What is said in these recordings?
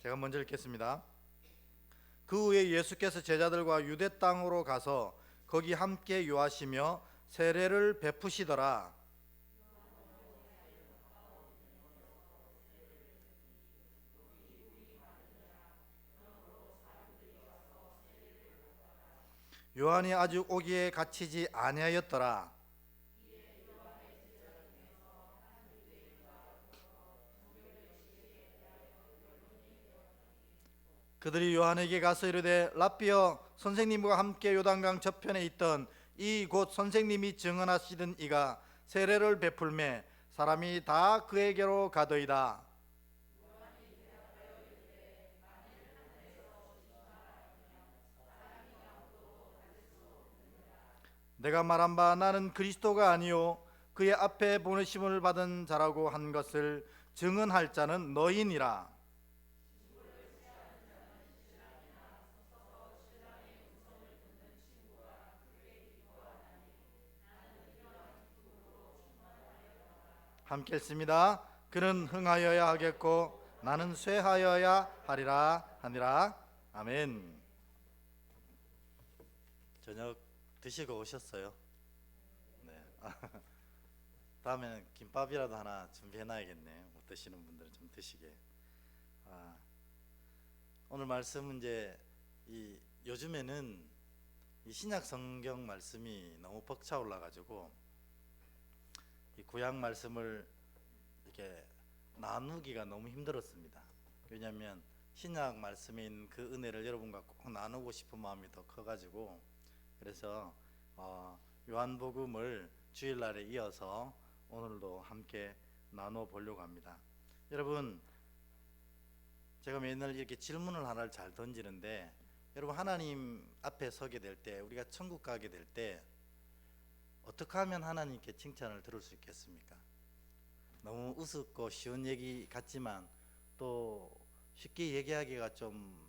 제가 먼저 읽겠습니다. 그 후에 예수께서 제자들과 유대 땅으로 가서 거기 함께 유하시며 세례를 베푸시더라. 요한이 아직 오기에 갇히지 아니하였더라. 그들이 요한에게 가서 이르되 랍비여, 선생님과 함께 요단강 저편에 있던 이 곧 선생님이 증언하시던 이가 세례를 베풀매 사람이 다 그에게로 가더이다. 내가 말한 바 나는 그리스도가 아니요 그의 앞에 보내심을 받은 자라고 한 것을 증언할 자는 너희니라. 함께 읽습니다. 그는 흥하여야 하겠고 나는 쇠하여야 하리라 하니라. 아멘. 저녁 드시고 오셨어요? 네. 다음에는 김밥이라도 하나 준비해놔야겠네. 못 드시는 분들은 좀 드시게. 오늘 말씀은 이제 요즘에는 이 신약 성경 말씀이 너무 벅차올라 가지고 이 구약 말씀을 이렇게 나누기가 너무 힘들었습니다. 왜냐하면 신약 말씀에 있는 그 은혜를 여러분과 꼭 나누고 싶은 마음이 더 커가지고, 그래서 요한복음을 주일날에 이어서 오늘도 함께 나눠 보려고 합니다. 여러분, 제가 맨날 이렇게 질문을 하나를 잘 던지는데, 여러분 하나님 앞에 서게 될 때, 우리가 천국 가게 될 때 어떻게 하면 하나님께 칭찬을 들을 수 있겠습니까? 너무 우습고 쉬운 얘기 같지만 또 쉽게 얘기하기가 좀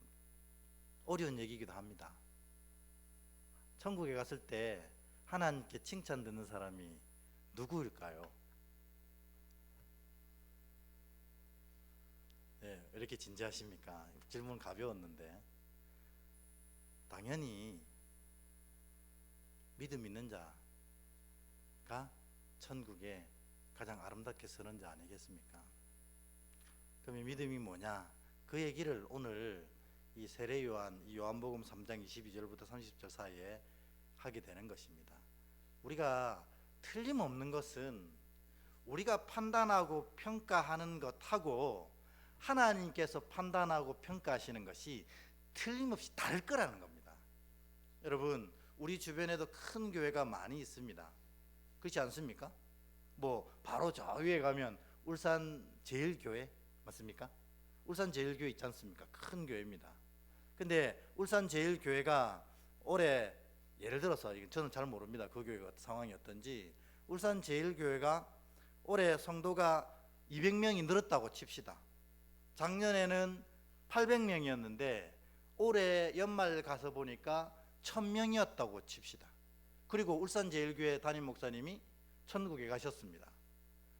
어려운 얘기이기도 합니다. 천국에 갔을 때 하나님께 칭찬 듣는 사람이 누구일까요? 네, 왜 이렇게 진지하십니까? 질문 가벼웠는데. 당연히 믿음 있는 자가 천국에 가장 아름답게 서는 자 아니겠습니까? 그럼 이 믿음이 뭐냐? 그 얘기를 오늘 이 세례 요한, 이 요한복음 3장 22절부터 30절 사이에 하게 되는 것입니다. 우리가 틀림없는 것은 우리가 판단하고 평가하는 것하고 하나님께서 판단하고 평가하시는 것이 틀림없이 다를 거라는 겁니다. 여러분, 우리 주변에도 큰 교회가 많이 있습니다. 그렇지 않습니까? 뭐 바로 저 위에 가면 울산 제일교회 맞습니까? 울산 제일교회 있지 않습니까? 큰 교회입니다. 근데 울산 제일교회가 올해, 예를 들어서 저는 잘 모릅니다. 그 교회가 상황이 어떤지. 울산 제일교회가 올해 성도가 200명이 늘었다고 칩시다. 작년에는 800명이었는데 올해 연말 가서 보니까 1000명이었다고 칩시다. 그리고 울산 제일교회 담임 목사님이 천국에 가셨습니다.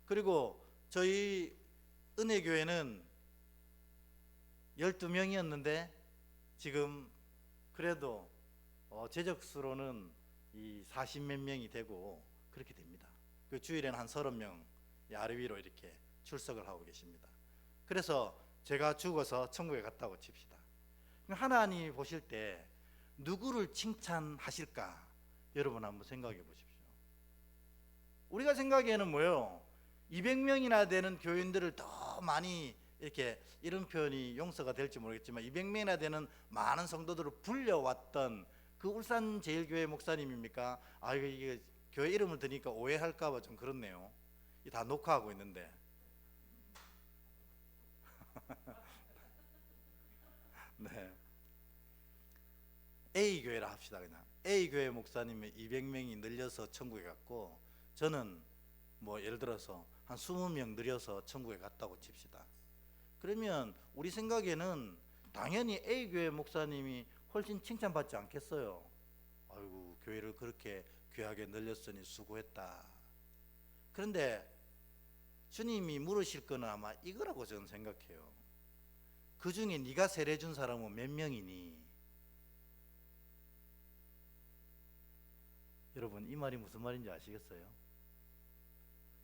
그리고 저희 은혜교회는 12명이었는데 지금 그래도 재적수로는 이 40몇 명이 되고 그렇게 됩니다. 그 주일에는 한 30명 아래 위로 이렇게 출석을 하고 계십니다. 그래서 제가 죽어서 천국에 갔다고 칩시다. 하나님이 보실 때 누구를 칭찬하실까? 여러분 한번 생각해 보십시오. 우리가 생각에는 뭐예요? 200명이나 되는 교인들을 더 많이 이렇게, 이런 표현이 용서가 될지 모르겠지만 200명이나 되는 많은 성도들을 불려왔던 그 울산 제일교회 목사님입니까? 이게 교회 이름을 드니까 오해할까 봐 좀 그렇네요. 다 녹화하고 있는데. 네. A교회라 합시다. 그냥 A교회 목사님이 200명이 늘려서 천국에 갔고, 저는 뭐 예를 들어서 한 20명 늘려서 천국에 갔다고 칩시다. 그러면 우리 생각에는 당연히 A교회 목사님이 훨씬 칭찬받지 않겠어요? 아이고, 교회를 그렇게 귀하게 늘렸으니 수고했다. 그런데 주님이 물으실 거는 아마 이거라고 저는 생각해요. 그 중에 네가 세례 준 사람은 몇 명이니? 여러분, 이 말이 무슨 말인지 아시겠어요?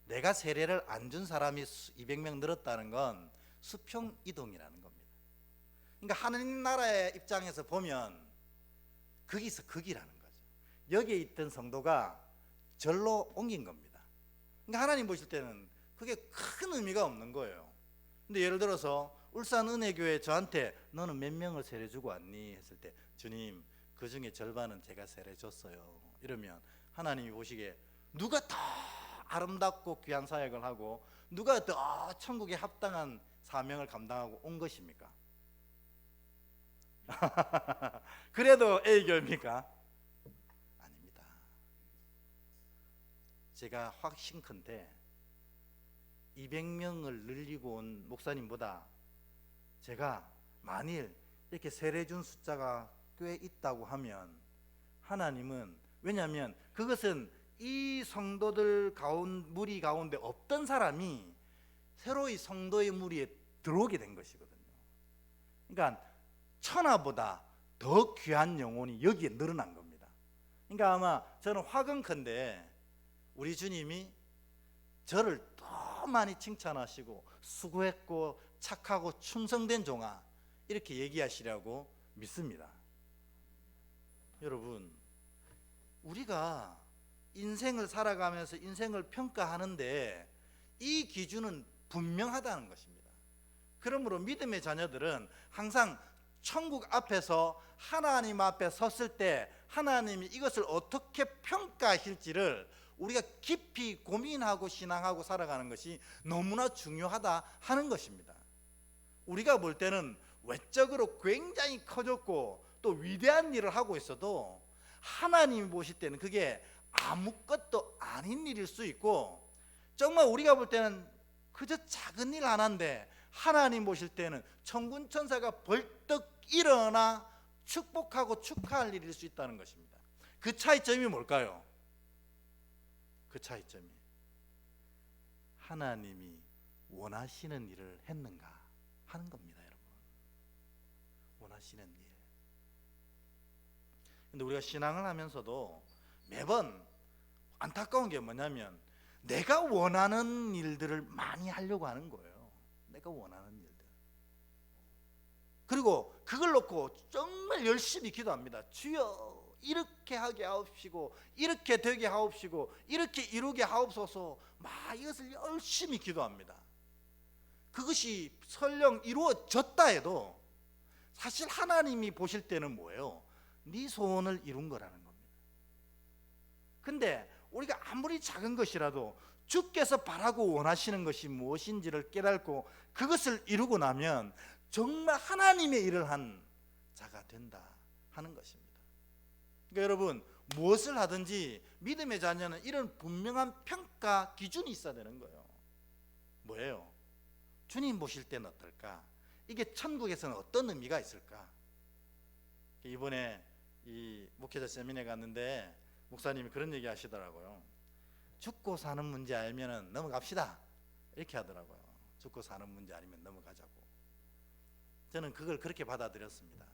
내가 세례를 안 준 사람이 200명 늘었다는 건 수평 이동이라는 겁니다. 그러니까 하나님 나라의 입장에서 보면 거기서 거기라는 거죠. 여기에 있던 성도가 절로 옮긴 겁니다. 그러니까 하나님 보실 때는 그게 큰 의미가 없는 거예요. 근데 예를 들어서 울산은혜교회 저한테 너는 몇 명을 세례 주고 왔니? 했을 때 주님, 그 중에 절반은 제가 세례 줬어요. 이러면 하나님이 보시기에 누가 더 아름답고 귀한 사역을 하고 누가 더 천국에 합당한 사명을 감당하고 온 것입니까? 그래도 A교입니까? 아닙니다. 제가 확신컨대 200명을 늘리고 온 목사님보다 제가 만일 이렇게 세례 준 숫자가 꽤 있다고 하면 하나님은, 왜냐하면 그것은 이 성도들 무리 가운데 없던 사람이 새로이 성도의 무리에 들어오게 된 것이거든요. 그러니까 천하보다 더 귀한 영혼이 여기에 늘어난 겁니다. 그러니까 아마 저는 화근컨대 우리 주님이 저를 더 많이 칭찬하시고 수고했고 착하고 충성된 종아 이렇게 얘기하시려고 믿습니다. 여러분, 우리가 인생을 살아가면서 인생을 평가하는데 이 기준은 분명하다는 것입니다. 그러므로 믿음의 자녀들은 항상 천국 앞에서 하나님 앞에 섰을 때 하나님이 이것을 어떻게 평가하실지를 우리가 깊이 고민하고 신앙하고 살아가는 것이 너무나 중요하다 하는 것입니다. 우리가 볼 때는 외적으로 굉장히 커졌고 또 위대한 일을 하고 있어도 하나님이 보실 때는 그게 아무것도 아닌 일일 수 있고, 정말 우리가 볼 때는 그저 작은 일 하나인데 하나님 보실 때는 천군 천사가 벌떡 일어나 축복하고 축하할 일일 수 있다는 것입니다. 그 차이점이 뭘까요? 그 차이점이 하나님이 원하시는 일을 했는가 하는 겁니다. 여러분, 원하시는 일. 근데 우리가 신앙을 하면서도 매번 안타까운 게 뭐냐면 내가 원하는 일들을 많이 하려고 하는 거예요. 내가 원하는 일들. 그리고 그걸 놓고 정말 열심히 기도합니다. 주여 이렇게 하게 하옵시고 이렇게 되게 하옵시고 이렇게 이루게 하옵소서. 막 이것을 열심히 기도합니다. 그것이 설령 이루어졌다 해도 사실 하나님이 보실 때는 뭐예요? 네 소원을 이룬 거라는 겁니다. 근데 우리가 아무리 작은 것이라도 주께서 바라고 원하시는 것이 무엇인지를 깨닫고 그것을 이루고 나면 정말 하나님의 일을 한 자가 된다 하는 것입니다. 그러니까 여러분, 무엇을 하든지 믿음의 자녀는 이런 분명한 평가 기준이 있어야 되는 거예요. 뭐예요? 주님 보실 때는 어떨까? 이게 천국에서는 어떤 의미가 있을까? 이번에 이 목회자 세미나에 갔는데 목사님이 그런 얘기 하시더라고요. 죽고 사는 문제 알면은 넘어갑시다 이렇게 하더라고요. 죽고 사는 문제 아니면 넘어가자고. 저는 그걸 그렇게 받아들였습니다.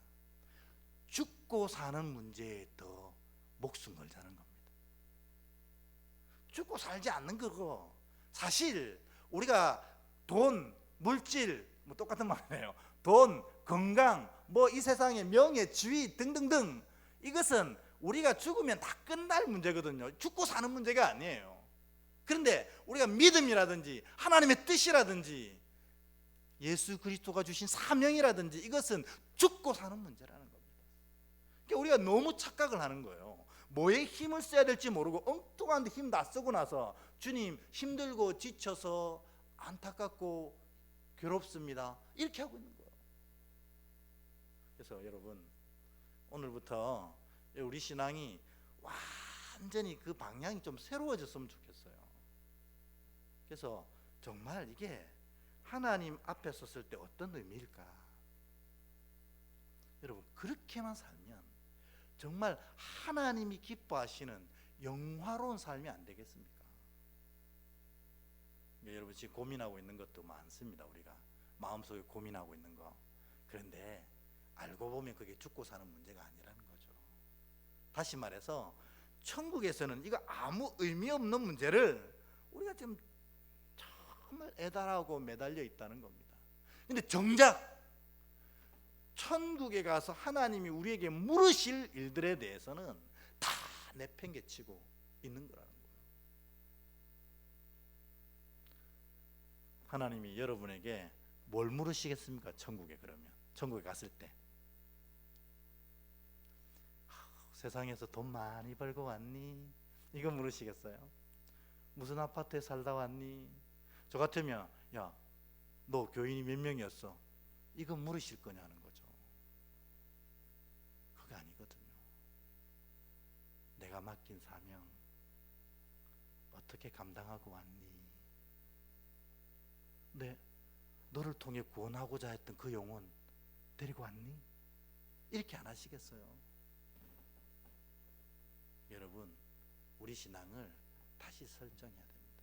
죽고 사는 문제에 더 목숨 걸자는 겁니다. 죽고 살지 않는 거고, 사실 우리가 돈, 물질 뭐 똑같은 말이에요. 돈, 건강, 뭐 이 세상의 명예, 지위 등등등, 이것은 우리가 죽으면 다 끝날 문제거든요. 죽고 사는 문제가 아니에요. 그런데 우리가 믿음이라든지 하나님의 뜻이라든지 예수 그리스도가 주신 사명이라든지 이것은 죽고 사는 문제라는 겁니다. 그러니까 우리가 너무 착각을 하는 거예요. 뭐에 힘을 써야 될지 모르고 엉뚱한 데 힘 다 쓰고 나서 주님 힘들고 지쳐서 안타깝고 괴롭습니다 이렇게 하고 있는 거예요. 그래서 여러분, 오늘부터 우리 신앙이 완전히 그 방향이 좀 새로워졌으면 좋겠어요. 그래서 정말 이게 하나님 앞에 섰을 때 어떤 의미일까? 여러분, 그렇게만 살면 정말 하나님이 기뻐하시는 영화로운 삶이 안 되겠습니까? 여러분, 지금 고민하고 있는 것도 많습니다. 우리가 마음속에 고민하고 있는 거, 그런데 알고 보면 그게 죽고 사는 문제가 아니라는 거죠. 다시 말해서 천국에서는 이거 아무 의미 없는 문제를 우리가 지금 정말 애달하고 매달려 있다는 겁니다. 근데 정작 천국에 가서 하나님이 우리에게 물으실 일들에 대해서는 다 내팽개치고 있는 거라는 거예요. 하나님이 여러분에게 뭘 물으시겠습니까? 천국에 그러면 천국에 갔을 때 세상에서 돈 많이 벌고 왔니? 이거 물으시겠어요? 무슨 아파트에 살다 왔니? 저 같으면 야, 너 교인이 몇 명이었어? 이거 물으실 거냐는 거죠. 그게 아니거든요. 내가 맡긴 사명 어떻게 감당하고 왔니? 너를 통해 구원하고자 했던 그 영혼 데리고 왔니? 이렇게 안 하시겠어요? 여러분, 우리 신앙을 다시 설정해야 됩니다.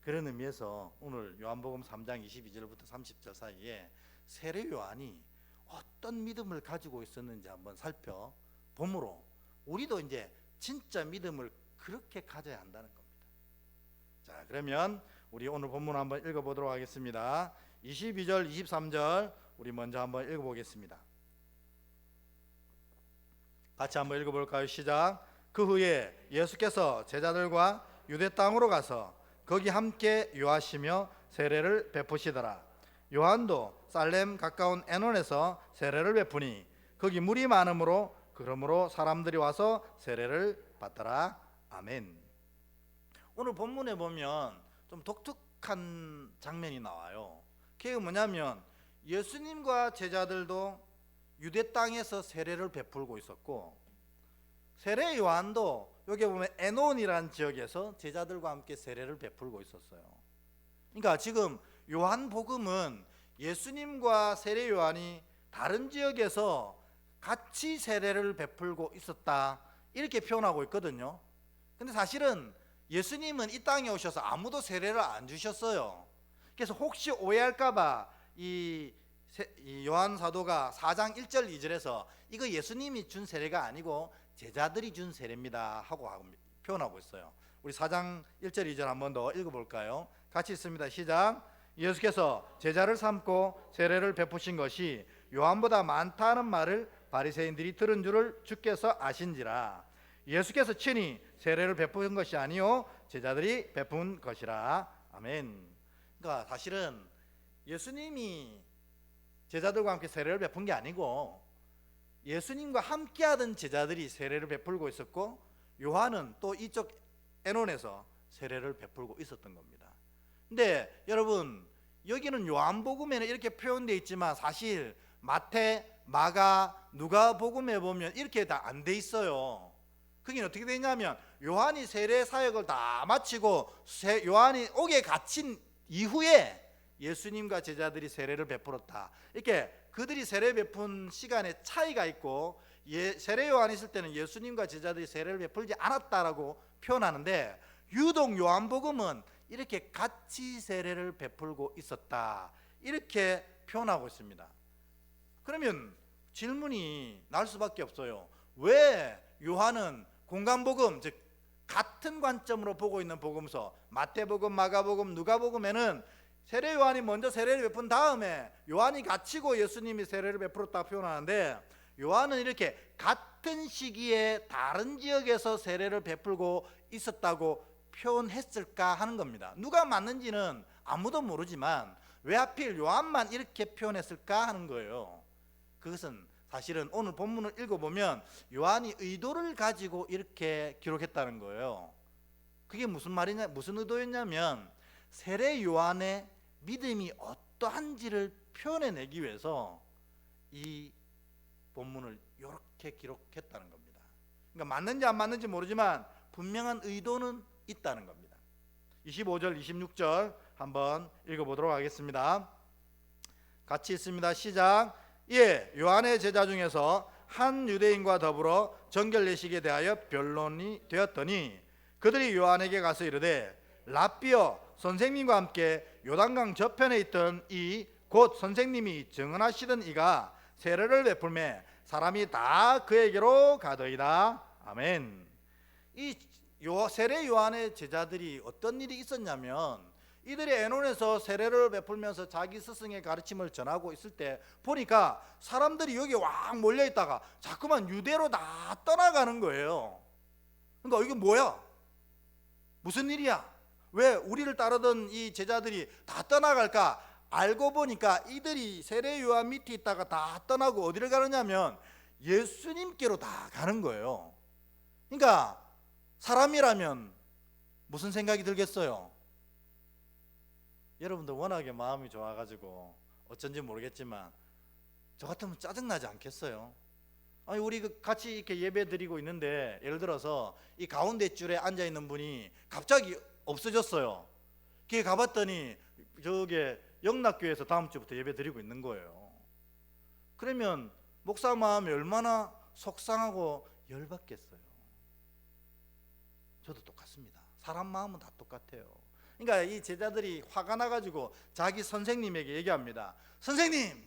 그런 의미에서 오늘 요한복음 3장 22절부터 30절 사이에 세례 요한이 어떤 믿음을 가지고 있었는지 한번 살펴봄으로 우리도 이제 진짜 믿음을 그렇게 가져야 한다는 겁니다. 자, 그러면 우리 오늘 본문 한번 읽어보도록 하겠습니다. 22절, 23절 우리 먼저 한번 읽어보겠습니다. 같이 한번 읽어볼까요? 시작. 그 후에 예수께서 제자들과 유대 땅으로 가서 거기 함께 유하시며 세례를 베푸시더라. 요한도 살렘 가까운 에논에서 세례를 베푸니 거기 물이 많으므로 그러므로 사람들이 와서 세례를 받더라. 아멘. 오늘 본문에 보면 좀 독특한 장면이 나와요. 그게 뭐냐면 예수님과 제자들도 유대 땅에서 세례를 베풀고 있었고 세례 요한도 여기 보면 에논이라는 지역에서 제자들과 함께 세례를 베풀고 있었어요. 그러니까 지금 요한복음은 예수님과 세례 요한이 다른 지역에서 같이 세례를 베풀고 있었다 이렇게 표현하고 있거든요. 근데 사실은 예수님은 이 땅에 오셔서 아무도 세례를 안 주셨어요. 그래서 혹시 오해할까봐 이 요한 사도가 4장 1절 2절에서 이거 예수님이 준 세례가 아니고 제자들이 준 세례입니다 하고 표현하고 있어요. 우리 4장 1절 2절 한 번 더 읽어볼까요? 같이 있습니다. 시작. 예수께서 제자를 삼고 세례를 베푸신 것이 요한보다 많다는 말을 바리새인들이 들은 줄을 주께서 아신지라. 예수께서 친히 세례를 베푸신 것이 아니요 제자들이 베푼 것이라. 아멘. 그러니까 사실은 예수님이 제자들과 함께 세례를 베푼 게 아니고 예수님과 함께하던 제자들이 세례를 베풀고 있었고 요한은 또 이쪽 에논에서 세례를 베풀고 있었던 겁니다. 근데 여러분 여기는 요한복음에는 이렇게 표현되어 있지만 사실 마태, 마가, 누가복음에 보면 이렇게 다 안 돼 있어요. 그게 어떻게 되냐면 요한이 세례 사역을 다 마치고 요한이 옥에 갇힌 이후에 예수님과 제자들이 세례를 베풀었다. 이렇게 그들이 세례 베푼 시간에 차이가 있고 세례 요한이 있을 때는 예수님과 제자들이 세례를 베풀지 않았다라고 표현하는데 유독 요한복음은 이렇게 같이 세례를 베풀고 있었다 이렇게 표현하고 있습니다. 그러면 질문이 날 수밖에 없어요. 왜 요한은 공간복음 즉 같은 관점으로 보고 있는 복음서 마태복음, 마가복음, 누가복음에는 세례 요한이 먼저 세례를 베푼 다음에 요한이 갇히고 예수님이 세례를 베풀었다 표현하는데 요한은 이렇게 같은 시기에 다른 지역에서 세례를 베풀고 있었다고 표현했을까 하는 겁니다. 누가 맞는지는 아무도 모르지만 왜 하필 요한만 이렇게 표현했을까 하는 거예요. 그것은 사실은 오늘 본문을 읽어보면 요한이 의도를 가지고 이렇게 기록했다는 거예요. 그게 무슨 말이냐, 무슨 의도였냐면 세례 요한의 믿음이 어떠한지를 표현해내기 위해서 이 본문을 이렇게 기록했다는 겁니다. 그러니까 맞는지 안 맞는지 모르지만 분명한 의도는 있다는 겁니다. 25절, 26절 한번 읽어보도록 하겠습니다. 같이 있습니다. 시작. 예, 요한의 제자 중에서 한 유대인과 더불어 정결례식에 대하여 변론이 되었더니 그들이 요한에게 가서 이르되 랍비여 선생님과 함께 요단강 저편에 있던 이 곧 선생님이 증언하시던 이가 세례를 베풀매 사람이 다 그에게로 가더이다. 아멘. 이 세례 요한의 제자들이 어떤 일이 있었냐면, 이들이 애논에서 세례를 베풀면서 자기 스승의 가르침을 전하고 있을 때 보니까 사람들이 여기 왕 몰려 있다가 자꾸만 유대로 다 떠나가는 거예요. 그러니까 이게 뭐야? 무슨 일이야? 왜 우리를 따르던 이 제자들이 다 떠나갈까? 알고 보니까 이들이 세례 요한 밑에 있다가 다 떠나고 어디를 가느냐면 예수님께로 다 가는 거예요. 그러니까 사람이라면 무슨 생각이 들겠어요? 여러분들 워낙에 마음이 좋아가지고 어쩐지 모르겠지만 저 같으면 짜증나지 않겠어요? 아니 우리 같이 이렇게 예배 드리고 있는데 예를 들어서 이 가운데 줄에 앉아 있는 분이 갑자기 없어졌어요. 거기 가봤더니 저게 영락교회에서 다음 주부터 예배 드리고 있는 거예요. 그러면 목사 마음이 얼마나 속상하고 열받겠어요. 저도 똑같습니다. 사람 마음은 다 똑같아요. 그러니까 이 제자들이 화가 나가지고 자기 선생님에게 얘기합니다. 선생님,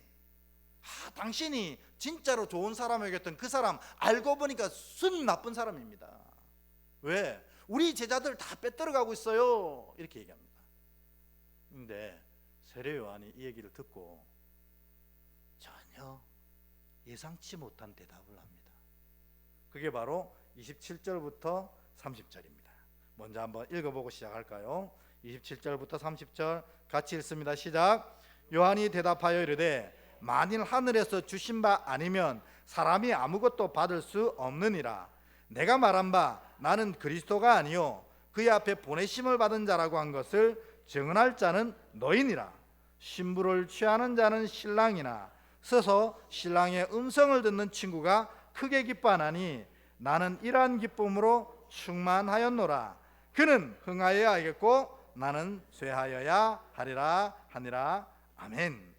당신이 진짜로 좋은 사람이었던 그 사람 알고 보니까 순 나쁜 사람입니다. 왜? 우리 제자들 다 빼들어가고 있어요. 이렇게 얘기합니다. 근데 세례 요한이 이 얘기를 듣고 전혀 예상치 못한 대답을 합니다. 그게 바로 27절부터 30절입니다. 먼저 한번 읽어보고 시작할까요? 27절부터 30절 같이 읽습니다. 시작. 요한이 대답하여 이르되 만일 하늘에서 주신 바 아니면 사람이 아무것도 받을 수 없느니라. 내가 말한 바 나는 그리스도가 아니요 그의 앞에 보내심을 받은 자라고 한 것을 증언할 자는 너희니라. 신부를 취하는 자는 신랑이나 서서 신랑의 음성을 듣는 친구가 크게 기뻐하나니 나는 이러한 기쁨으로 충만하였노라. 그는 흥하여야 하겠고 나는 쇠하여야 하리라 하니라. 아멘.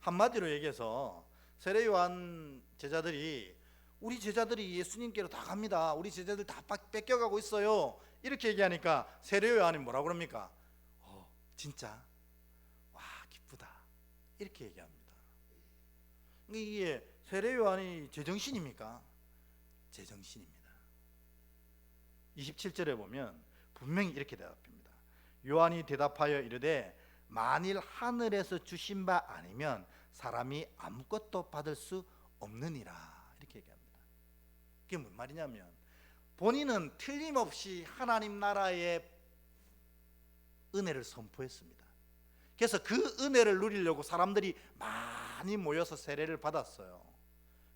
한마디로 얘기해서 세례 요한 제자들이 우리 제자들이 예수님께로 다 갑니다. 우리 제자들 다 뺏겨가고 있어요. 이렇게 얘기하니까 세례 요한이 뭐라고 그럽니까? 진짜? 와 기쁘다. 이렇게 얘기합니다. 이게 세례 요한이 제정신입니까? 제정신입니다. 27절에 보면 분명히 이렇게 대답합니다. 요한이 대답하여 이르되 만일 하늘에서 주신 바 아니면 사람이 아무것도 받을 수 없느니라. 이렇게 얘기합니다. 그게 무슨 말이냐면 본인은 틀림없이 하나님 나라의 은혜를 선포했습니다. 그래서 그 은혜를 누리려고 사람들이 많이 모여서 세례를 받았어요.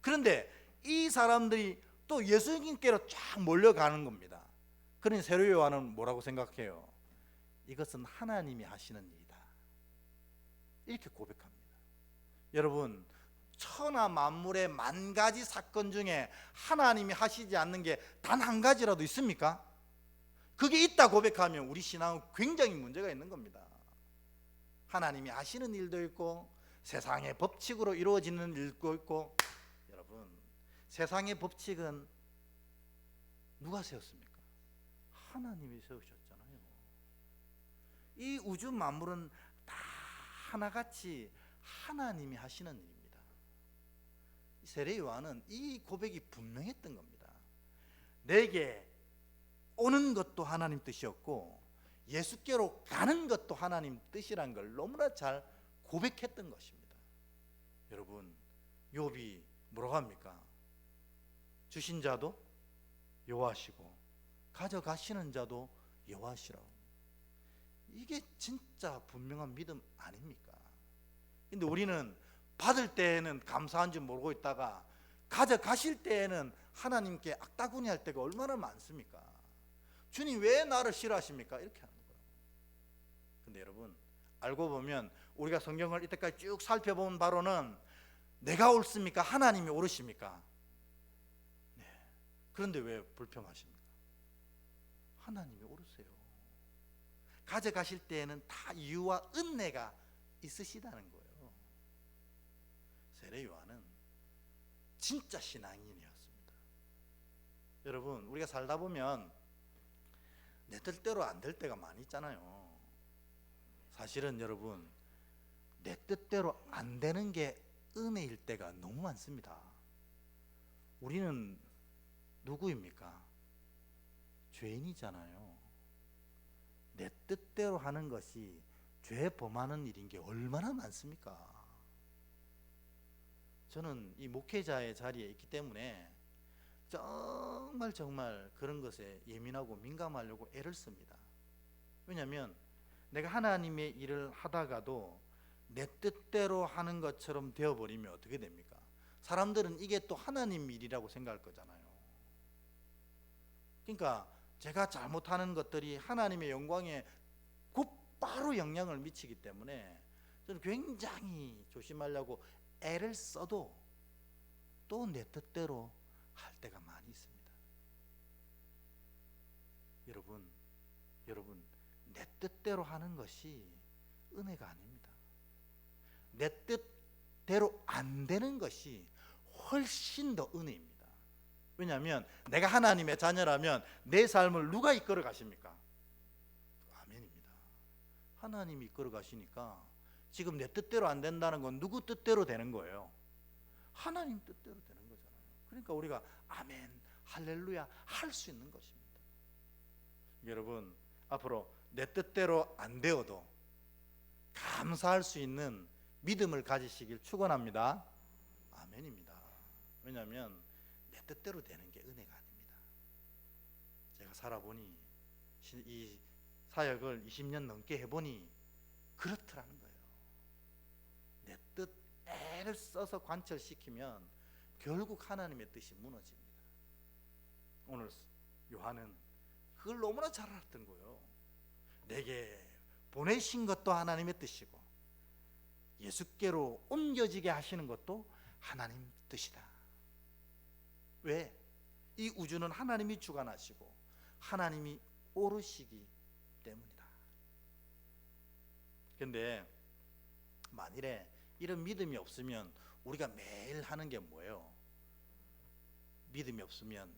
그런데 이 사람들이 또 예수님께로 쫙 몰려가는 겁니다. 그러니 세례 요한은 뭐라고 생각해요? 이것은 하나님이 하시는 일이다. 이렇게 고백합니다. 여러분, 천하 만물의 만 가지 사건 중에 하나님이 하시지 않는 게 단 한 가지라도 있습니까? 그게 있다 고백하면 우리 신앙은 굉장히 문제가 있는 겁니다. 하나님이 하시는 일도 있고 세상의 법칙으로 이루어지는 일도 있고. 여러분, 세상의 법칙은 누가 세웠습니까? 하나님이 세우셨잖아요. 이 우주 만물은 다 하나같이 하나님이 하시는 일입니다. 세례 요한은 이 고백이 분명했던 겁니다. 내게 오는 것도 하나님 뜻이었고 예수께로 가는 것도 하나님 뜻이란 걸 너무나 잘 고백했던 것입니다. 여러분, 욥이 뭐라고 합니까? 주신 자도 여호와시고 가져가시는 자도 여호와시라고. 이게 진짜 분명한 믿음 아닙니까? 근데 우리는 받을 때에는 감사한 줄 모르고 있다가 가져가실 때에는 하나님께 악다구니 할 때가 얼마나 많습니까? 주님 왜 나를 싫어하십니까? 이렇게 하는 거예요. 근데 여러분, 알고 보면 우리가 성경을 이때까지 쭉 살펴본 바로는 내가 옳습니까? 하나님이 옳으십니까? 네. 그런데 왜 불평하십니까? 하나님이 옳으세요. 가져가실 때에는 다 이유와 은혜가 있으시다는 거예요. 세례 요한은 진짜 신앙인이었습니다. 여러분, 우리가 살다 보면 내 뜻대로 안 될 때가 많이 있잖아요. 사실은 여러분, 내 뜻대로 안 되는 게 은혜일 때가 너무 많습니다. 우리는 누구입니까? 죄인이잖아요. 내 뜻대로 하는 것이 죄 범하는 일인 게 얼마나 많습니까? 저는 이 목회자의 자리에 있기 때문에 정말 그런 것에 예민하고 민감하려고 애를 씁니다. 왜냐하면 내가 하나님의 일을 하다가도 내 뜻대로 하는 것처럼 되어버리면 어떻게 됩니까? 사람들은 이게 또 하나님 일이라고 생각할 거잖아요. 그러니까 제가 잘못하는 것들이 하나님의 영광에 곧바로 영향을 미치기 때문에 저는 굉장히 조심하려고 애를 써도 또 내 뜻대로 할 때가 많이 있습니다. 여러분, 내 뜻대로 하는 것이 은혜가 아닙니다. 내 뜻대로 안 되는 것이 훨씬 더 은혜입니다. 왜냐하면 내가 하나님의 자녀라면 내 삶을 누가 이끌어 가십니까? 아멘입니다. 하나님이 이끌어 가시니까 지금 내 뜻대로 안 된다는 건 누구 뜻대로 되는 거예요? 하나님 뜻대로 되는 거잖아요. 그러니까 우리가 아멘, 할렐루야 할 수 있는 것입니다. 여러분, 앞으로 내 뜻대로 안 되어도 감사할 수 있는 믿음을 가지시길 축원합니다. 아멘입니다. 왜냐하면 내 뜻대로 되는 게 은혜가 아닙니다. 제가 살아보니 이 사역을 20년 넘게 해보니 그렇더라는 거예요. 내 뜻 애를 써서 관철시키면 결국 하나님의 뜻이 무너집니다. 오늘 요한은 그걸 너무나 잘 알았던 거예요. 내게 보내신 것도 하나님의 뜻이고 예수께로 옮겨지게 하시는 것도 하나님 뜻이다. 왜? 이 우주는 하나님이 주관하시고 하나님이 오르시기 때문이다. 근데 만일에 이런 믿음이 없으면 우리가 매일 하는 게 뭐예요? 믿음이 없으면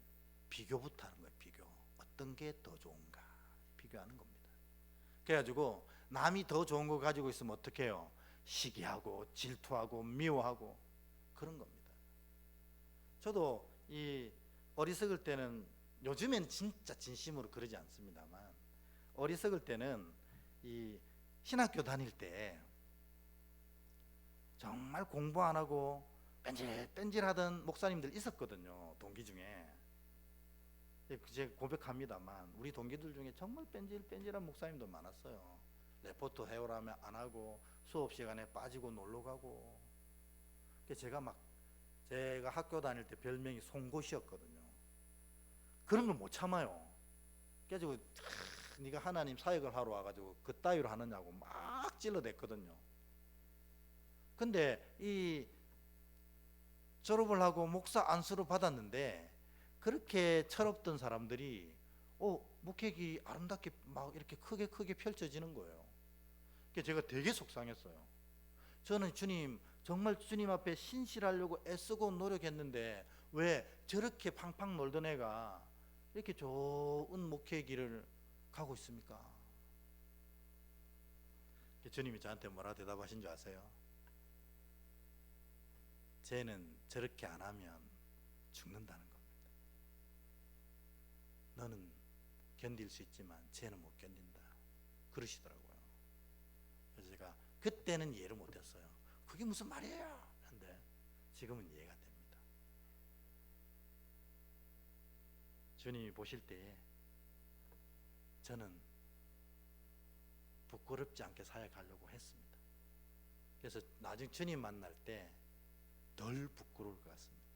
비교부터 하는 거예요. 비교. 어떤 게 더 좋은가 비교하는 겁니다. 그래가지고 남이 더 좋은 거 가지고 있으면 어떻게 해요? 시기하고 질투하고 미워하고 그런 겁니다. 저도 이 어리석을 때는, 요즘에는 진짜 진심으로 그러지 않습니다만 어리석을 때는 이 신학교 다닐 때 정말 공부 안 하고 뺀질뺀질하던 목사님들 있었거든요. 동기 중에. 제가 고백합니다만 우리 동기들 중에 정말 뺀질뺀질한 목사님도 많았어요. 레포트 해오라면 안 하고 수업 시간에 빠지고 놀러 가고. 제가 학교 다닐 때 별명이 송곳이었거든요. 그런 걸 못 참아요. 그래가지고 네가 하나님 사역을 하러 와가지고 그따위로 하느냐고 막 찔러댔거든요. 근데 이 졸업을 하고 목사 안수를 받았는데 그렇게 철없던 사람들이 목회기 아름답게 막 이렇게 크게 펼쳐지는 거예요. 그래서 제가 되게 속상했어요. 저는 주님, 정말 주님 앞에 신실하려고 애쓰고 노력했는데 왜 저렇게 팡팡 놀던 애가 이렇게 좋은 목회기를 가고 있습니까? 주님이 저한테 뭐라 대답하신 줄 아세요? 쟤는 저렇게 안 하면 죽는다는 겁니다. 너는 견딜 수 있지만 쟤는 못 견딘다. 그러시더라고요. 그래서 제가 그때는 이해를 못했어요. 그게 무슨 말이에요? 근데 지금은 이해가 됩니다. 주님이 보실 때 저는 부끄럽지 않게 사역하려고 했습니다. 그래서 나중에 주님 만날 때 덜 부끄러울 것 같습니다.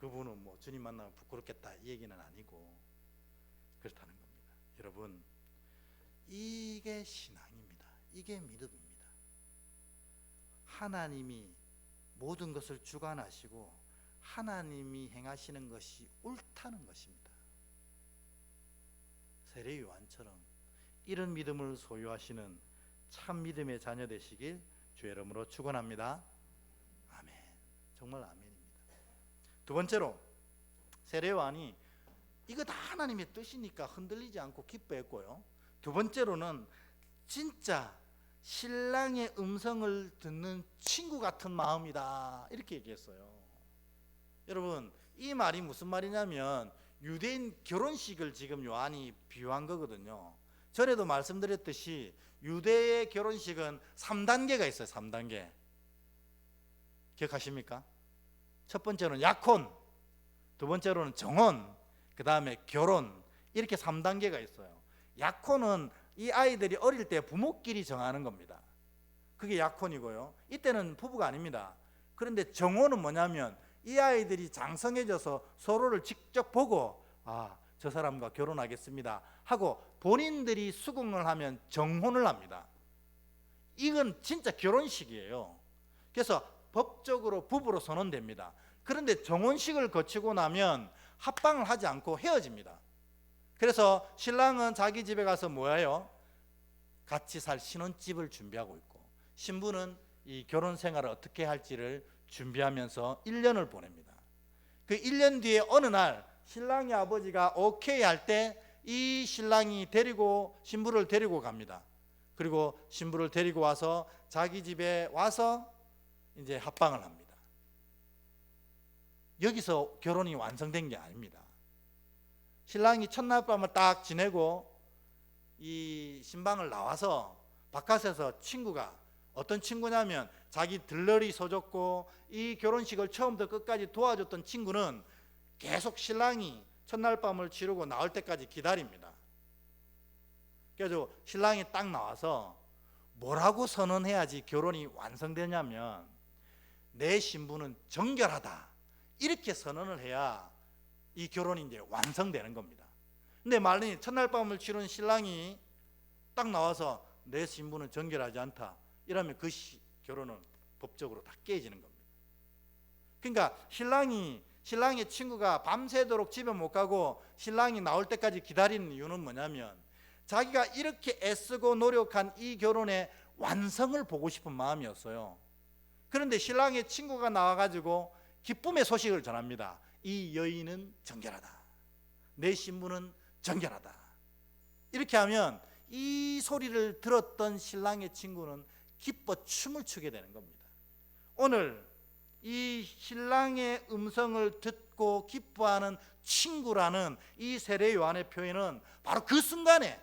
그분은 뭐 주님 만나면 부끄럽겠다 이 얘기는 아니고 그렇다는 겁니다. 여러분, 이게 신앙입니다. 이게 믿음입니다. 하나님이 모든 것을 주관하시고 하나님이 행하시는 것이 옳다는 것입니다. 세례 요한처럼 이런 믿음을 소유하시는 참 믿음의 자녀 되시길 주의 이름으로 축원합니다. 아멘. 정말 아멘입니다. 두 번째로 세례 요한이 이거 다 하나님의 뜻이니까 흔들리지 않고 기뻐했고요. 두 번째로는 진짜 신랑의 음성을 듣는 친구 같은 마음이다, 이렇게 얘기했어요. 여러분, 이 말이 무슨 말이냐면 유대인 결혼식을 지금 요한이 비유한 거거든요. 전에도 말씀드렸듯이 유대의 결혼식은 3단계가 있어요. 3단계 기억하십니까? 첫 번째로는 약혼, 두 번째로는 정혼, 그 다음에 결혼, 이렇게 3단계가 있어요. 약혼은 이 아이들이 어릴 때 부모끼리 정하는 겁니다. 그게 약혼이고요. 이때는 부부가 아닙니다. 그런데 정혼은 뭐냐면 이 아이들이 장성해져서 서로를 직접 보고 저 사람과 결혼하겠습니다 하고 본인들이 수긍을 하면 정혼을 합니다. 이건 진짜 결혼식이에요. 그래서 법적으로 부부로 선언됩니다. 그런데 정혼식을 거치고 나면 합방을 하지 않고 헤어집니다. 그래서 신랑은 자기 집에 가서 뭐예요? 같이 살 신혼집을 준비하고 있고, 신부는 이 결혼 생활을 어떻게 할지를 준비하면서 1년을 보냅니다. 그 1년 뒤에 어느 날 신랑의 아버지가 오케이 할 때 이 신랑이 신부를 데리고 갑니다. 그리고 신부를 데리고 와서 자기 집에 와서 이제 합방을 합니다. 여기서 결혼이 완성된 게 아닙니다. 신랑이 첫날 밤을 딱 지내고 이 신방을 나와서 바깥에서 친구가, 어떤 친구냐면 자기 들러리 서줬고 이 결혼식을 처음부터 끝까지 도와줬던 친구는 계속 신랑이 첫날 밤을 치르고 나올 때까지 기다립니다. 그래서 신랑이 딱 나와서 뭐라고 선언해야지 결혼이 완성되냐면 내 신부는 정결하다, 이렇게 선언을 해야 이 결혼이 이제 완성되는 겁니다. 근데 만약에 첫날 밤을 치른 신랑이 딱 나와서 내 신부는 정결하지 않다, 이러면 그 결혼은 법적으로 다 깨지는 겁니다. 그러니까 신랑의 친구가 밤새도록 집에 못 가고 신랑이 나올 때까지 기다리는 이유는 뭐냐면 자기가 이렇게 애쓰고 노력한 이 결혼의 완성을 보고 싶은 마음이었어요. 그런데 신랑의 친구가 나와가지고 기쁨의 소식을 전합니다. 이 여인은 정결하다, 내 신부는 정결하다. 이렇게 하면 이 소리를 들었던 신랑의 친구는 기뻐 춤을 추게 되는 겁니다. 오늘 이 신랑의 음성을 듣고 기뻐하는 친구라는 이 세례 요한의 표현은 바로 그 순간에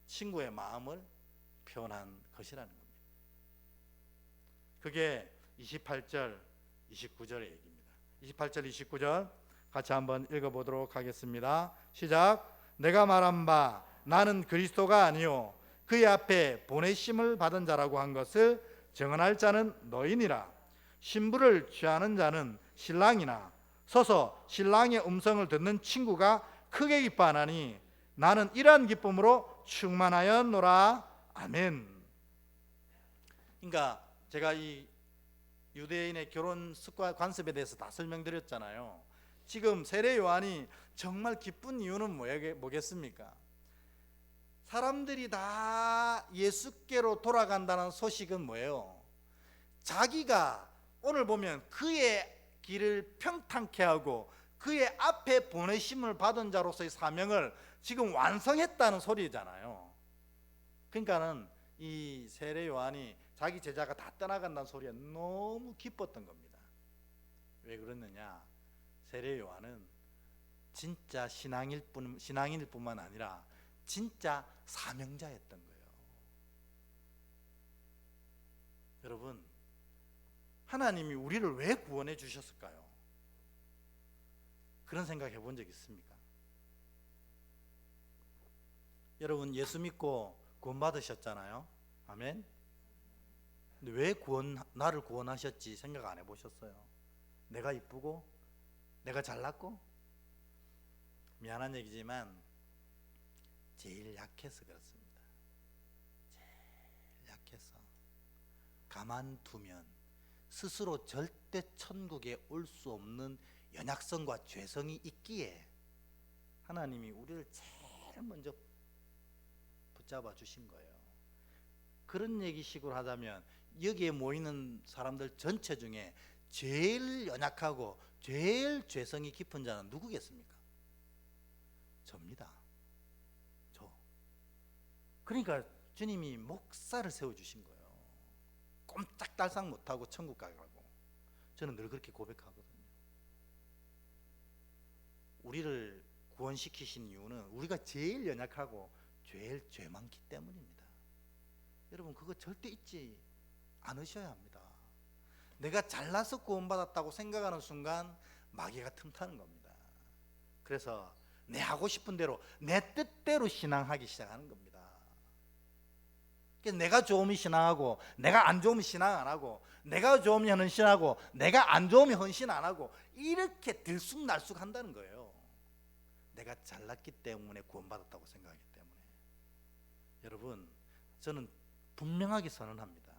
친구의 마음을 표현한 것이라는 겁니다. 그게 28절 29절의 얘기입니다. 28절 29절 같이 한번 읽어보도록 하겠습니다. 시작. 내가 말한 바 나는 그리스도가 아니요 그의 앞에 보내심을 받은 자라고 한 것을 증언할 자는 너희니라. 신부를 취하는 자는 신랑이나 서서 신랑의 음성을 듣는 친구가 크게 기뻐하나니 나는 이러한 기쁨으로 충만하였노라. 아멘. 그러니까 제가 이 유대인의 결혼 습관 관습에 대해서 다 설명드렸잖아요. 지금 세례 요한이 정말 기쁜 이유는 뭐겠습니까? 사람들이 다 예수께로 돌아간다는 소식은 뭐예요? 자기가 오늘 보면 그의 길을 평탄케 하고 그의 앞에 보내심을 받은 자로서의 사명을 지금 완성했다는 소리잖아요. 그러니까는 이 세례 요한이 자기 제자가 다 떠나간다는 소리에 너무 기뻤던 겁니다. 왜 그랬느냐? 세례 요한은 진짜 신앙일 뿐만 아니라 진짜 사명자였던 거예요. 여러분, 하나님이 우리를 왜 구원해 주셨을까요? 그런 생각 해본 적 있습니까? 여러분, 예수 믿고 구원 받으셨잖아요. 아멘. 근데 왜 나를 구원하셨지 생각 안 해보셨어요? 내가 이쁘고 내가 잘났고? 미안한 얘기지만 제일 약해서 그렇습니다. 제일 약해서 가만두면 스스로 절대 천국에 올 수 없는 연약성과 죄성이 있기에 하나님이 우리를 제일 먼저 붙잡아 주신 거예요. 그런 얘기식으로 하자면 여기에 모이는 사람들 전체 중에 제일 연약하고 제일 죄성이 깊은 자는 누구겠습니까? 저입니다. 저. 그러니까 주님이 목사를 세워주신 거예요. 꼼짝달싹 못하고 천국 가라고. 저는 늘 그렇게 고백하거든요. 우리를 구원시키신 이유는 우리가 제일 연약하고 제일 죄 많기 때문입니다. 여러분 그거 절대 잊지 않으셔야 합니다. 내가 잘나서 구원받았다고 생각하는 순간 마귀가 틈타는 겁니다. 그래서 내 하고 싶은 대로 내 뜻대로 신앙하기 시작하는 겁니다. 그래서 내가 좋으면 신앙하고 내가 안 좋으면 신앙 안 하고 내가 좋으면 헌신하고 내가 안 좋으면 헌신 안 하고 이렇게 들쑥날쑥 한다는 거예요. 내가 잘났기 때문에 구원받았다고 생각하기 때문에. 여러분 저는 분명하게 선언합니다.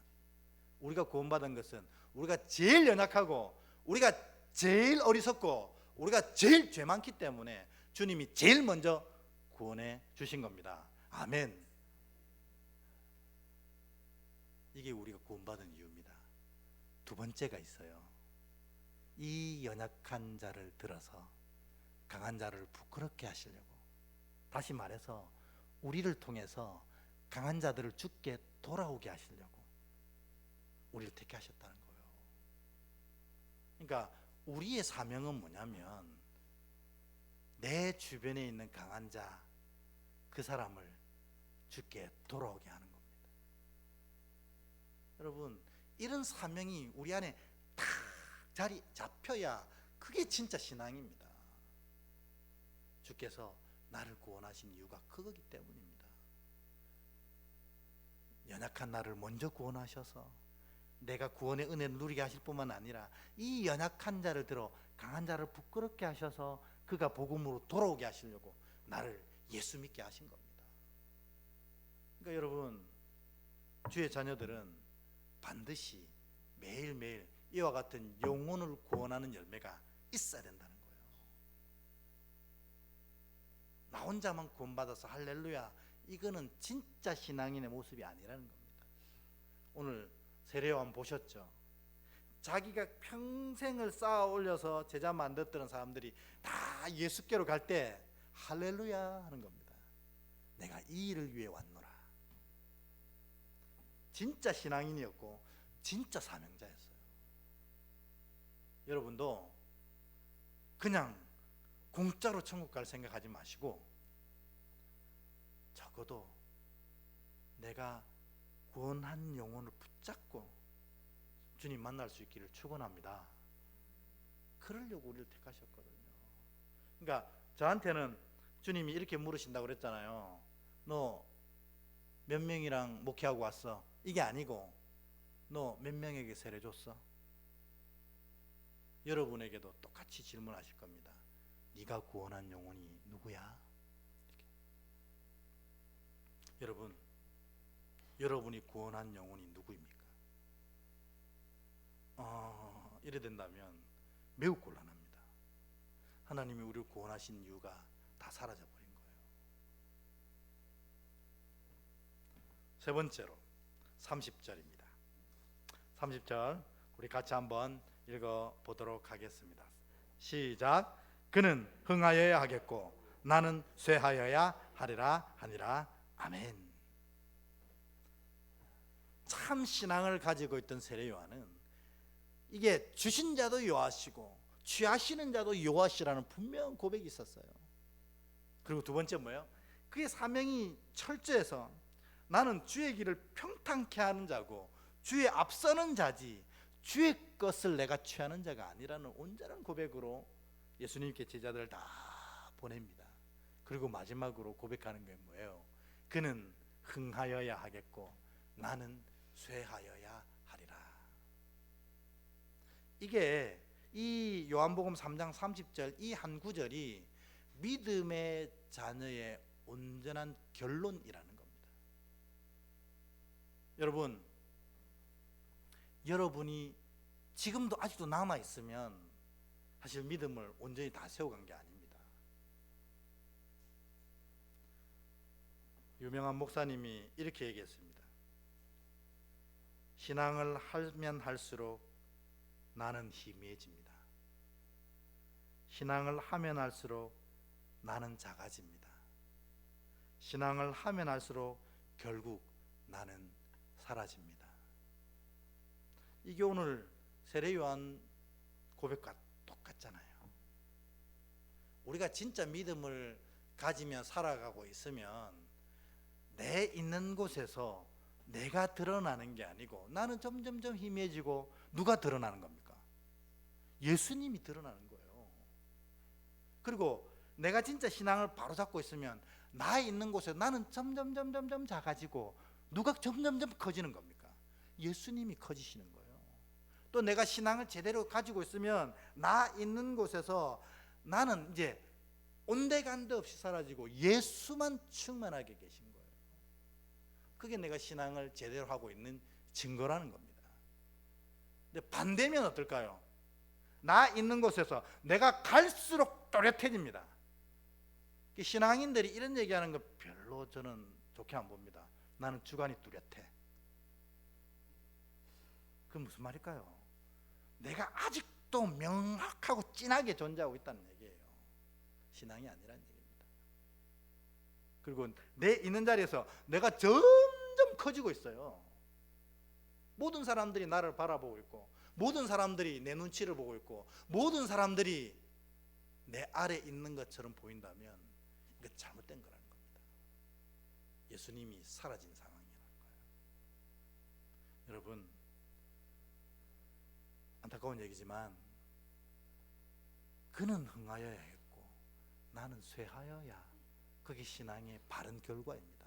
우리가 구원받은 것은 우리가 제일 연약하고 우리가 제일 어리석고 우리가 제일 죄 많기 때문에 주님이 제일 먼저 구원해 주신 겁니다. 아멘. 이게 우리가 구원받은 이유입니다. 두 번째가 있어요. 이 연약한 자를 들어서 강한 자를 부끄럽게 하시려고, 다시 말해서 우리를 통해서 강한 자들을 주께 돌아오게 하시려고 우리를 택하셨다는 거예요. 그러니까 우리의 사명은 뭐냐면 내 주변에 있는 강한 자, 그 사람을 주께 돌아오게 하는 겁니다. 여러분 이런 사명이 우리 안에 탁 자리 잡혀야 그게 진짜 신앙입니다. 주께서 나를 구원하신 이유가 그거기 때문입니다. 연약한 나를 먼저 구원하셔서 내가 구원의 은혜를 누리게 하실 뿐만 아니라 이 연약한 자를 들어 강한 자를 부끄럽게 하셔서 그가 복음으로 돌아오게 하시려고 나를 예수 믿게 하신 겁니다. 그러니까 여러분 주의 자녀들은 반드시 매일매일 이와 같은 영혼을 구원하는 열매가 있어야 된다는 거예요. 나 혼자만 구원받아서 할렐루야, 이거는 진짜 신앙인의 모습이 아니라는 겁니다. 오늘 세례요한 보셨죠? 자기가 평생을 쌓아 올려서 제자 만들었던 사람들이 다 예수께로 갈 때 할렐루야 하는 겁니다. 내가 이 일을 위해 왔노라. 진짜 신앙인이었고 진짜 사명자였어요. 여러분도 그냥 공짜로 천국 갈 생각하지 마시고 적어도 내가 구원한 영혼을 붙잡고 주님 만날 수 있기를 축원합니다. 그러려고 우리를 택하셨거든요. 그러니까 저한테는 주님이 이렇게 물으신다고 그랬잖아요. 너 몇 명이랑 목회하고 왔어? 이게 아니고 너 몇 명에게 세례 줬어? 여러분에게도 똑같이 질문하실 겁니다. 네가 구원한 영혼이 누구야? 이렇게. 여러분, 여러분이 구원한 영혼이 누구입니까? 이래 된다면 매우 곤란합니다. 하나님이 우리를 구원하신 이유가 다 사라져 버린 거예요. 세 번째로 30절입니다. 30절 우리 같이 한번 읽어 보도록 하겠습니다. 시작. 그는 흥하여야 하겠고 나는 쇠하여야 하리라 하니라. 아멘. 참 신앙을 가지고 있던 세례 요한은 이게 주신 자도 여호와시고 취하시는 자도 여호와시라는 분명한 고백이 있었어요. 그리고 두 번째 뭐예요? 그의 사명이 철저해서 나는 주의 길을 평탄케 하는 자고 주의 앞서는 자지 주의 것을 내가 취하는 자가 아니라는 온전한 고백으로 예수님께 제자들을 다 보냅니다. 그리고 마지막으로 고백하는 게 뭐예요? 그는 흥하여야 하겠고 나는 쇠하여야 하리라. 이게 이 요한복음 3장 30절 이 한 구절이 믿음의 자녀의 온전한 결론이라는 겁니다. 여러분이 지금도 아직도 남아 있으면 사실 믿음을 온전히 다 세워간 게 아닙니다. 유명한 목사님이 이렇게 얘기했습니다. 신앙을 하면 할수록 나는 희미해집니다. 신앙을 하면 할수록 나는 작아집니다. 신앙을 하면 할수록 결국 나는 사라집니다. 이게 오늘 세례 요한 고백과 똑같잖아요. 우리가 진짜 믿음을 가지며 살아가고 있으면 내 있는 곳에서 내가 드러나는 게 아니고 나는 점점점 희미해지고 누가 드러나는 겁니까? 예수님이 드러나는 거예요. 그리고 내가 진짜 신앙을 바로잡고 있으면 나 있는 곳에 나는 점점 작아지고 누가 점점점 커지는 겁니까? 예수님이 커지시는 거예요. 또 내가 신앙을 제대로 가지고 있으면 나 있는 곳에서 나는 이제 온데간데 없이 사라지고 예수만 충만하게 계신 거예요. 그게 내가 신앙을 제대로 하고 있는 증거라는 겁니다. 근데 반대면 어떨까요? 나 있는 곳에서 내가 갈수록 또렷해집니다. 신앙인들이 이런 얘기하는 거 별로 저는 좋게 안 봅니다. 나는 주관이 뚜렷해. 그게 무슨 말일까요? 내가 아직도 명확하고 진하게 존재하고 있다는 얘기예요. 신앙이 아니라는 얘기입니다. 그리고 내 있는 자리에서 내가 점점 커지고 있어요. 모든 사람들이 나를 바라보고 있고, 모든 사람들이 내 눈치를 보고 있고, 모든 사람들이 내 아래 있는 것처럼 보인다면 이거 잘못된 거라는 겁니다. 예수님이 사라진 상황이라는 거예요. 여러분, 안타까운 얘기지만 그는 흥하여야 했고 나는 쇠하여야, 그게 신앙의 바른 결과입니다.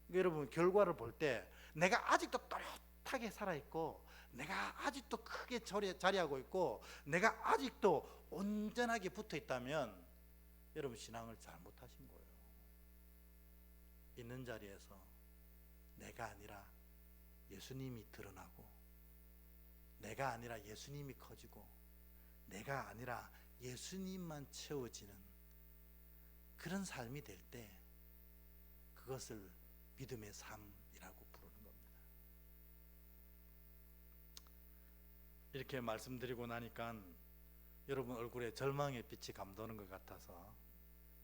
그러니까 여러분, 결과를 볼 때 내가 아직도 또렷하게 살아있고, 내가 아직도 크게 자리하고 있고, 내가 아직도 온전하게 붙어 있다면 여러분 신앙을 잘못하신 거예요. 있는 자리에서 내가 아니라 예수님이 드러나고, 내가 아니라 예수님이 커지고, 내가 아니라 예수님만 채워지는 그런 삶이 될 때 그것을 믿음의 삶이라고 부르는 겁니다. 이렇게 말씀드리고 나니까 여러분 얼굴에 절망의 빛이 감도는 것 같아서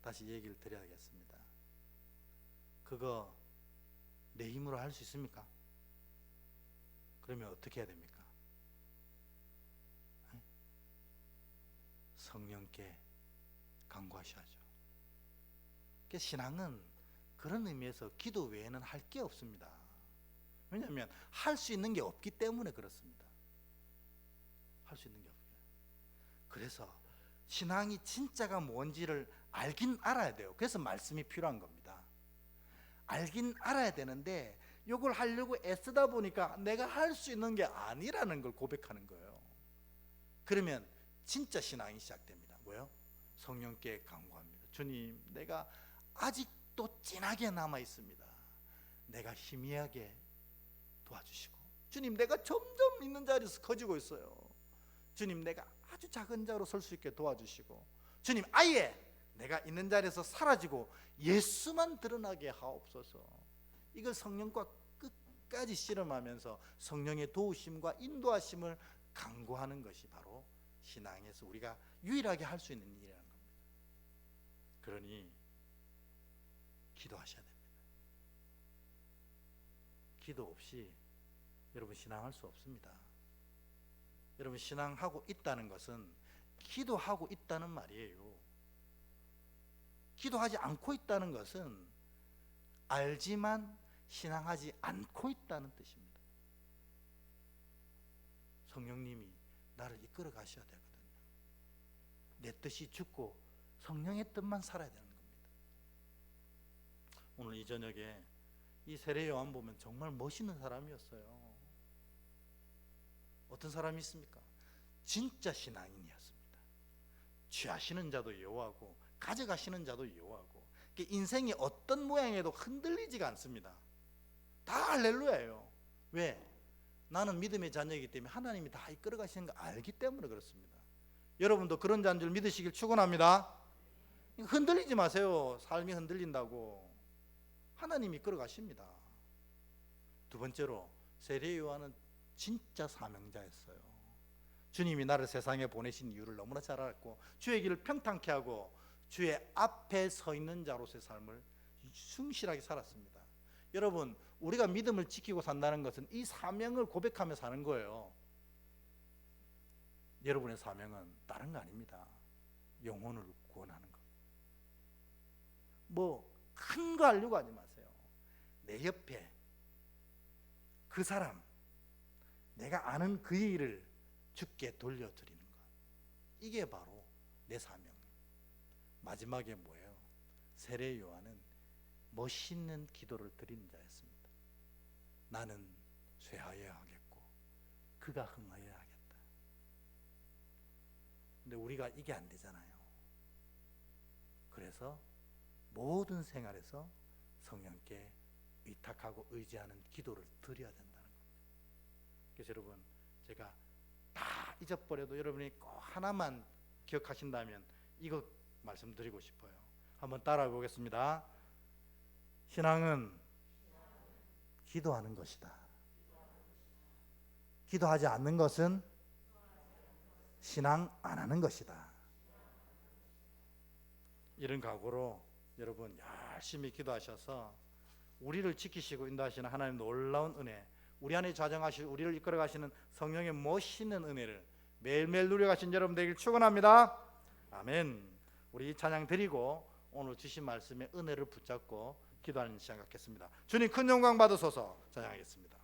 다시 얘기를 드려야겠습니다. 그거 내 힘으로 할 수 있습니까? 그러면 어떻게 해야 됩니까? 성령께 간구하셔야죠. 신앙은 그런 의미에서 기도 외에는 할 게 없습니다. 왜냐하면 할 수 있는 게 없기 때문에 그렇습니다. 할 수 있는 게 없어요. 그래서 신앙이 진짜가 뭔지를 알긴 알아야 돼요. 그래서 말씀이 필요한 겁니다. 알긴 알아야 되는데 이걸 하려고 애쓰다 보니까 내가 할 수 있는 게 아니라는 걸 고백하는 거예요. 그러면 진짜 신앙이 시작됩니다. 뭐요? 성령께 간구합니다. 주님, 내가 아직도 진하게 남아 있습니다. 내가 희미하게 도와주시고, 주님, 내가 점점 있는 자리에서 커지고 있어요. 주님, 내가 아주 작은 자로 설 수 있게 도와주시고, 주님, 아예 내가 있는 자리에서 사라지고 예수만 드러나게 하옵소서. 이걸 성령과 끝까지 씨름하면서 성령의 도우심과 인도하심을 간구하는 것이 바로 신앙에서 우리가 유일하게 할 수 있는 일이라는 겁니다. 그러니 기도하셔야 됩니다. 기도 없이 여러분 신앙할 수 없습니다. 여러분, 신앙하고 있다는 것은 기도하고 있다는 말이에요. 기도하지 않고 있다는 것은 알지만 신앙하지 않고 있다는 뜻입니다. 성령님이 나를 이끌어 가셔야 되거든요. 내 뜻이 죽고 성령의 뜻만 살아야 되는 겁니다. 오늘 이 저녁에 이 세례 요한 보면 정말 멋있는 사람이었어요. 어떤 사람이 있습니까? 진짜 신앙인이었습니다. 취하시는 자도 여호와고 가져가시는 자도 여호와고, 인생이 어떤 모양에도 흔들리지가 않습니다. 다 할렐루야예요. 왜? 나는 믿음의 자녀이기 때문에 하나님이 다 이끌어 가시는 거 알기 때문에 그렇습니다. 여러분도 그런 자인 줄 믿으시길 축원합니다. 흔들리지 마세요. 삶이 흔들린다고. 하나님이 이끌어 가십니다. 두 번째로, 세례 요한은 진짜 사명자였어요. 주님이 나를 세상에 보내신 이유를 너무나 잘 알았고, 주의 길을 평탄케 하고 주의 앞에 서 있는 자로서의 삶을 충실하게 살았습니다. 여러분, 우리가 믿음을 지키고 산다는 것은 이 사명을 고백하며 사는 거예요. 여러분의 사명은 다른 거 아닙니다. 영혼을 구원하는 거. 뭐 큰 거 하려고 하지 마세요. 내 옆에 그 사람, 내가 아는 그의 일을 주께 돌려드리는 것. 이게 바로 내 사명. 마지막에 뭐예요? 세례 요한은 멋있는 기도를 드리는 자였습니다. 나는 쇠하여야 하겠고 그가 흥하여야 하겠다. 근데 우리가 이게 안 되잖아요. 그래서 모든 생활에서 성령께 의탁하고 의지하는 기도를 드려야 된다는 겁니다. 그래서 여러분, 제가 다 잊어버려도 여러분이 꼭 하나만 기억하신다면 이거 말씀드리고 싶어요. 한번 따라해 보겠습니다. 신앙은 기도하는 것이다. 기도하지 않는 것은 신앙 안 하는 것이다. 이런 각오로 여러분 열심히 기도하셔서 우리를 지키시고 인도하시는 하나님 놀라운 은혜, 우리 안에 좌정하시고 우리를 이끌어 가시는 성령의 멋있는 은혜를 매일매일 누려가신 여러분 되길 축원합니다. 아멘. 우리 찬양 드리고 오늘 주신 말씀의 은혜를 붙잡고 기도하는 시간 갖겠습니다. 주님 큰 영광 받으소서. 찬양하겠습니다.